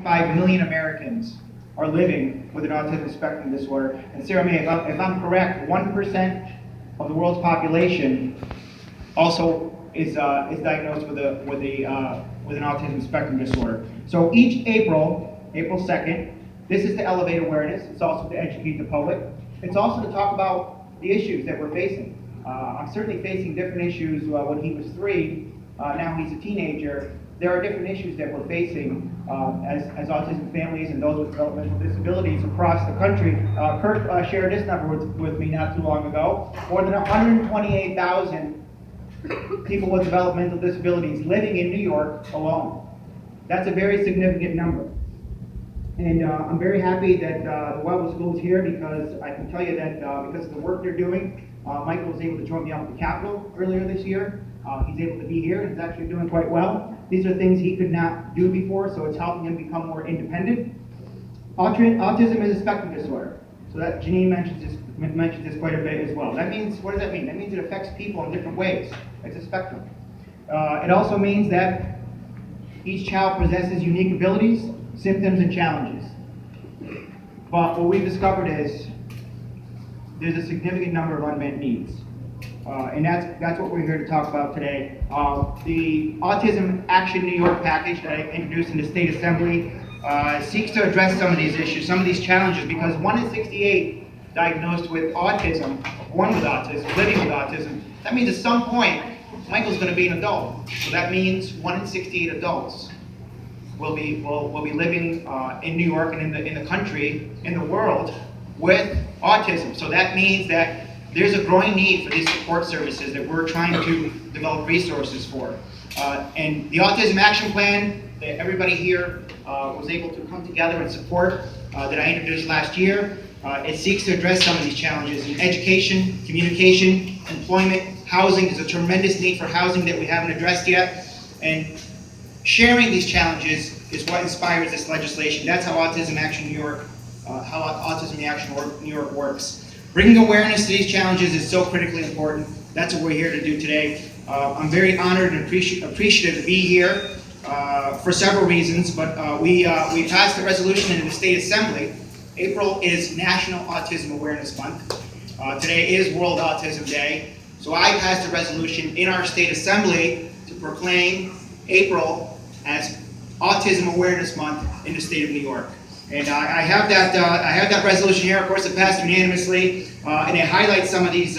5 million Americans are living with an autism spectrum disorder. And Sarah May, if I'm correct, 1% of the world's population also is diagnosed with an autism spectrum disorder. So each April 2nd, this is to elevate awareness. It's also to educate the public. It's also to talk about the issues that we're facing. I'm certainly facing different issues when he was 3. Now he's a teenager. There are different issues that we're facing as autism families and those with developmental disabilities across the country. Kurt shared this number with me not too long ago. More than 128,000 people with developmental disabilities living in New York alone. That's a very significant number. And I'm very happy that the Wellwood School is here, because I can tell you that because of the work they're doing, Michael was able to join me out at the Capitol earlier this year. He's able to be here, and he's actually doing quite well. These are things he could not do before, so it's helping him become more independent. Autism is a spectrum disorder, so that Janine mentions this quite a bit as well. That means, what does that mean? That means it affects people in different ways. It's a spectrum. It also means that each child possesses unique abilities, symptoms, and challenges. But what we've discovered is there's a significant number of unmet needs. And that's what we're here to talk about today. The Autism Action New York package that I introduced in the State Assembly seeks to address some of these issues, some of these challenges, because 1 in 68 diagnosed with autism, born with autism, living with autism, that means at some point, Michael's going to be an adult. So that means 1 in 68 adults will be living in New York and in the country, in the world, with autism. So that means that there's a growing need for these support services that we're trying to develop resources for. And the Autism Action Plan that everybody here was able to come together and support that I introduced last year, it seeks to address some of these challenges in education, communication, employment, housing. There's a tremendous need for housing that we haven't addressed yet. And sharing these challenges is what inspires this legislation. That's how Autism Action New York, Autism Action New York works. Bringing awareness to these challenges is so critically important. That's what we're here to do today. I'm very honored and appreciative to be here for several reasons, but we passed a resolution in the State Assembly. April is National Autism Awareness Month. Today is World Autism Day. So I passed a resolution in our State Assembly to proclaim April as Autism Awareness Month in the state of New York. And I have that resolution here. Of course, it passed unanimously, and it highlights some of these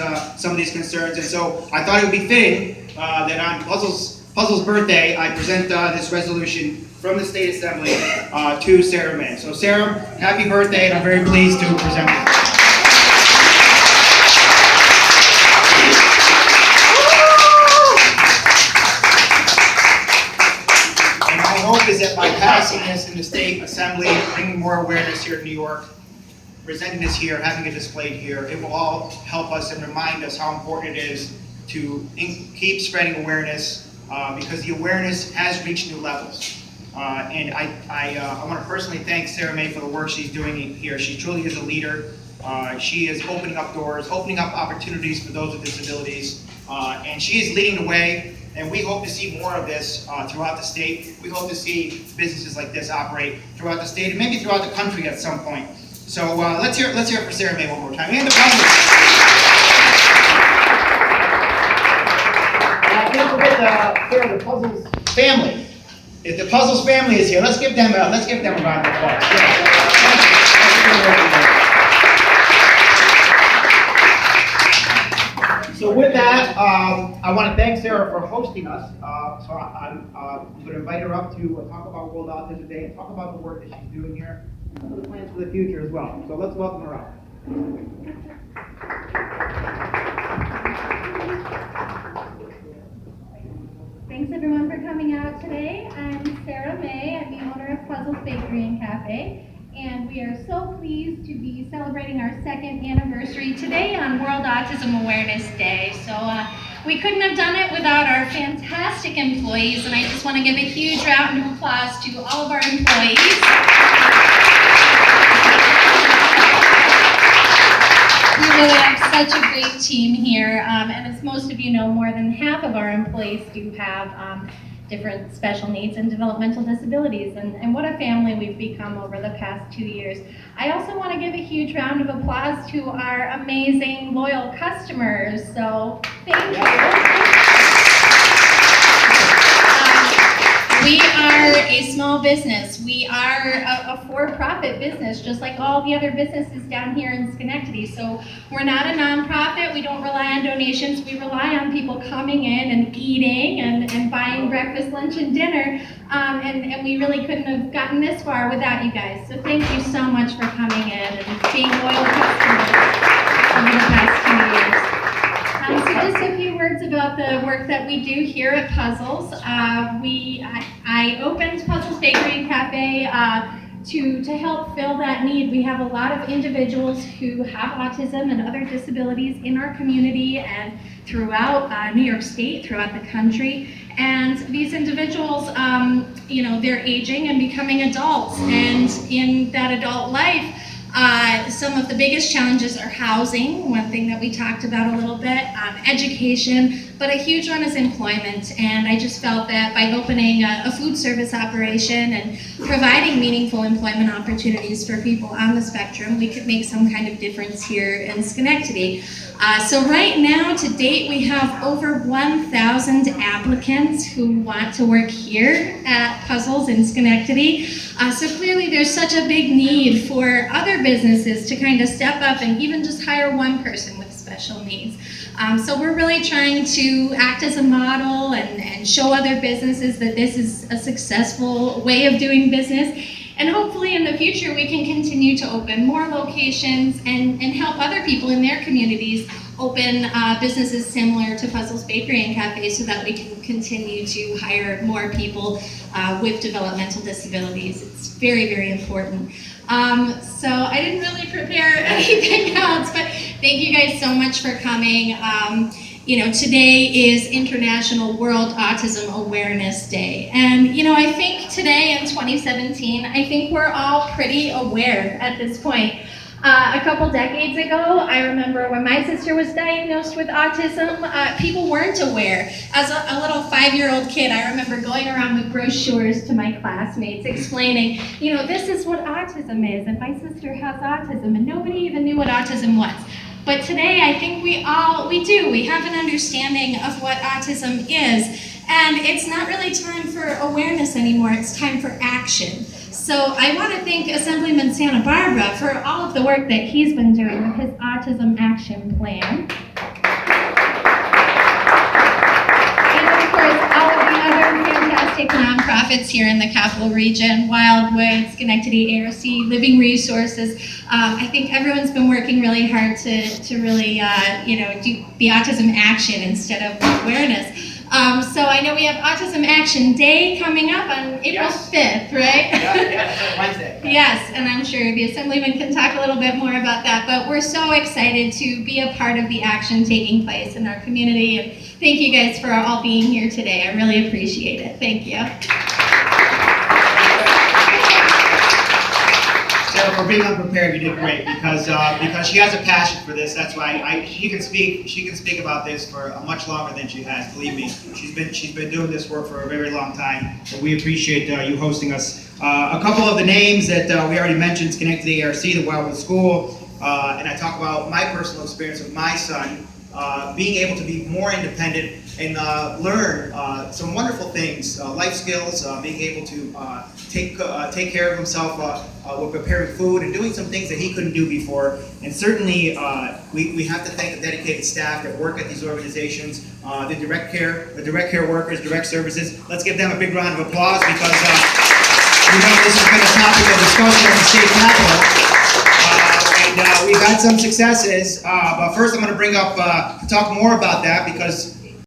concerns. And so I thought it would be fitting that on Puzzle's birthday, I present this resolution from the State Assembly to Sarah May. So Sarah, happy birthday, and I'm very pleased to present it. Is that by passing this in the State Assembly, bringing more awareness here in New York, presenting this here, having it displayed here, it will all help us and remind us how important it is to keep spreading awareness, because the awareness has reached new levels. And I want to personally thank Sarah May for the work she's doing here. She truly is a leader. She is opening up doors, opening up opportunities for those with disabilities, and she is leading the way. And we hope to see more of this throughout the state. We hope to see businesses like this operate throughout the state and maybe throughout the country at some point. So let's hear it for Sarah May one more time. And the puzzles. Don't forget Sarah, the Puzzles family. If the Puzzles family is here, let's give them a round of applause. So with that, I want to thank Sarah for hosting us. So I'm going to invite her up to talk about World Autism Day and talk about the work that she's doing here and some of the plans for the future as well. So let's welcome her up. Thanks everyone for coming out today. I'm Sarah May. I'm the owner of Puzzles Bakery and Cafe. And we are so pleased to be celebrating our 2nd anniversary today on World Autism Awareness Day. So we couldn't have done it without our fantastic employees, and I just want to give a huge round of applause to all of our employees. We really have such a great team here, and as most of you know, more than half of our employees do have different special needs and developmental disabilities, and what a family we've become over the past 2 years. I also want to give a huge round of applause to our amazing loyal customers, so thank you. We are a small business. We are a for-profit business, just like all the other businesses down here in Schenectady. So we're not a nonprofit. We don't rely on donations. We rely on people coming in and eating and buying breakfast, lunch, and dinner. And we really couldn't have gotten this far without you guys. So thank you so much for coming in and being loyal customers over the past 2 years. So just a few words about the work that we do here at Puzzles. I opened Puzzles Bakery and Cafe to help fill that need. We have a lot of individuals who have autism and other disabilities in our community and throughout New York State, throughout the country. And these individuals, they're aging and becoming adults. And in that adult life, some of the biggest challenges are housing, one thing that we talked about a little bit, education, but a huge one is employment. And I just felt that by opening a food service operation and providing meaningful employment opportunities for people on the spectrum, we could make some kind of difference here in Schenectady. So right now, to date, we have over 1,000 applicants who want to work here at Puzzles in Schenectady. So clearly there's such a big need for other businesses to kind of step up and even just hire one person with special needs. So we're really trying to act as a model and show other businesses that this is a successful way of doing business. And hopefully in the future we can continue to open more locations and help other people in their communities open businesses similar to Puzzles Bakery and Cafe so that we can continue to hire more people with developmental disabilities. It's very, very important. So I didn't really prepare anything else, but thank you guys so much for coming. Today is International World Autism Awareness Day. And, I think today in 2017, I think we're all pretty aware at this point. A couple decades ago, I remember when my sister was diagnosed with autism, people weren't aware. As a little 5-year-old kid, I remember going around with brochures to my classmates explaining, this is what autism is, and my sister has autism, and nobody even knew what autism was. But today, I think we do. We have an understanding of what autism is, and it's not really time for awareness anymore, it's time for action. So I want to thank Assemblyman Santa Barbara for all of the work that he's been doing with his Autism Action Plan. And of course, all of the other fantastic nonprofits here in the Capital Region, Wildwood, Schenectady ARC, Living Resources. I think everyone's been working really hard to really, do the autism action instead of awareness. So I know we have Autism Action Day coming up on April 5th, right? Yeah, Wednesday. Yes, and I'm sure the Assemblyman can talk a little bit more about that, but we're so excited to be a part of the action taking place in our community, and thank you guys for all being here today. I really appreciate it. Thank you. Sarah, for being unprepared, you did great because she has a passion for this. That's why she can speak about this for much longer than she has. Believe me, she's been doing this work for a very long time. So we appreciate you hosting us. A couple of the names that we already mentioned: Schenectady ARC, the Wildwood School, and I talk about my personal experience with my son being able to be more independent and learn some wonderful things, life skills, being able to take care of himself with preparing food and doing some things that he couldn't do before. And certainly we have to thank the dedicated staff that work at these organizations, the direct care workers, direct services. Let's give them a big round of applause because this has been a topic of discussion at the state capitol. And we've had some successes, but first I'm going to talk more about that because